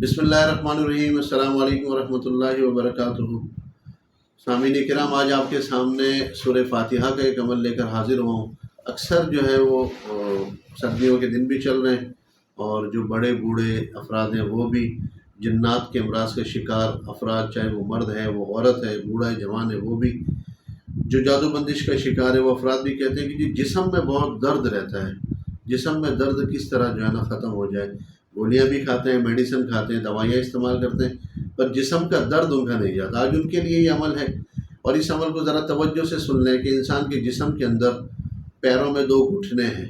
بسم اللہ الرحمن الرحیم۔ السلام علیکم ورحمۃ اللہ وبرکاتہ۔ سامعین کرام، آج آپ کے سامنے سورہ فاتحہ کا ایک عمل لے کر حاضر ہوں۔ اکثر جو ہے وہ سردیوں کے دن بھی چل رہے ہیں، اور جو بڑے بوڑھے افراد ہیں وہ بھی جنات کے امراض کے شکار افراد، چاہے وہ مرد ہے، وہ عورت ہے، بوڑھا ہے، جوان ہے، وہ بھی جو جادو بندش کا شکار ہے، وہ افراد بھی کہتے ہیں کہ جی جسم میں بہت درد رہتا ہے، جسم میں درد کس طرح جو ہے نا ختم ہو جائے۔ گولیاں بھی کھاتے ہیں، میڈیسن کھاتے ہیں، دوائیاں استعمال کرتے ہیں، پر جسم کا درد ان کا نہیں جاتا۔ آج ان کے لیے یہ عمل ہے، اور اس عمل کو ذرا توجہ سے سن لیں کہ انسان کے جسم کے اندر پیروں میں دو گھٹنے ہیں،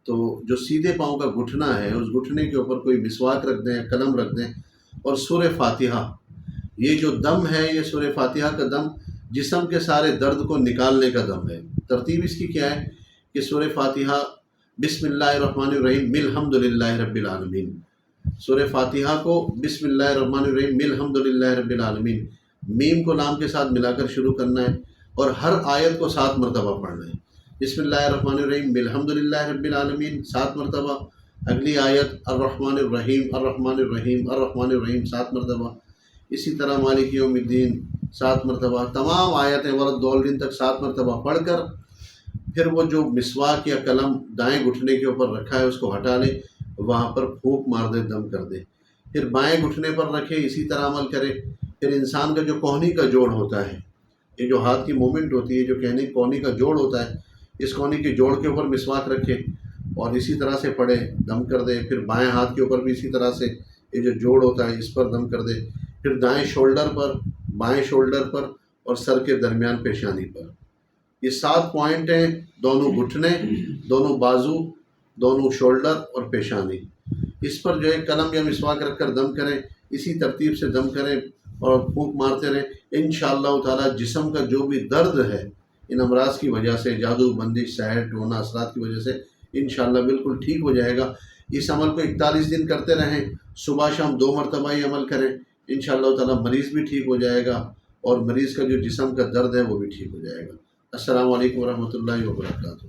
تو جو سیدھے پاؤں کا گھٹنا ہے، اس گھٹنے کے اوپر کوئی مسواک رکھ دیں، قلم رکھ دیں، اور سورہ فاتحہ، یہ جو دم ہے، یہ سورہ فاتحہ کا دم جسم کے سارے درد کو نکالنے کا دم ہے۔ ترتیب اس کی کیا ہے کہ سورہ فاتحہ بسم اللہ الرحمن الرحیم الحمد للہ رب العالمین، سورہ فاتحہ کو بسم اللہ الرحمن الرحیم الحمد للہ رب العالمین، میم کو لام کے ساتھ ملا کر شروع کرنا ہے، اور ہر آیت کو 7 مرتبہ پڑھنا ہے۔ بسم اللہ الرحمن الرحیم الحمد للہ رب العالمین 7 مرتبہ، اگلی آیت الرحمن الرحیم الرحمن الرحیم الرحمن الرحیم 7 مرتبہ، اسی طرح مالک یوم الدین 7 مرتبہ، تمام آیتیں وللضالین تک 7 مرتبہ پڑھ کر پھر وہ جو مسواک یا قلم دائیں گھٹنے کے اوپر رکھا ہے اس کو ہٹا لے، وہاں پر پھونک مار دے، دم کر دے، پھر بائیں گھٹنے پر رکھے، اسی طرح عمل کرے۔ پھر انسان کا جو کوہنی کا جوڑ ہوتا ہے، یہ جو ہاتھ کی مومنٹ ہوتی ہے، جو کوہنی کا جوڑ ہوتا ہے، اس کوہنی کے جوڑ کے اوپر مسواک رکھے اور اسی طرح سے پڑھے، دم کر دے۔ پھر بائیں ہاتھ کے اوپر بھی اسی طرح سے یہ جو جوڑ ہوتا ہے اس پر دم کر دے، پھر دائیں شولڈر پر، بائیں شولڈر پر، اور سر کے درمیان پیشانی پر۔ یہ 7 پوائنٹ ہیں، دونوں گھٹنے، دونوں بازو، دونوں شولڈر اور پیشانی۔ اس پر جو ہے قلم یا مسواک رکھ کر دم کریں، اسی ترتیب سے دم کریں اور پھونک مارتے رہیں۔ انشاءاللہ تعالی جسم کا جو بھی درد ہے ان امراض کی وجہ سے، جادو بندش، سحر ٹونا اثرات کی وجہ سے، انشاءاللہ بالکل ٹھیک ہو جائے گا۔ اس عمل کو 41 دن کرتے رہیں، صبح شام 2 مرتبہ یہ عمل کریں، انشاءاللہ تعالی مریض بھی ٹھیک ہو جائے گا، اور مریض کا جو جسم کا درد ہے وہ بھی ٹھیک ہو جائے گا۔ السلام علیکم ورحمۃ اللہ وبرکاتہ۔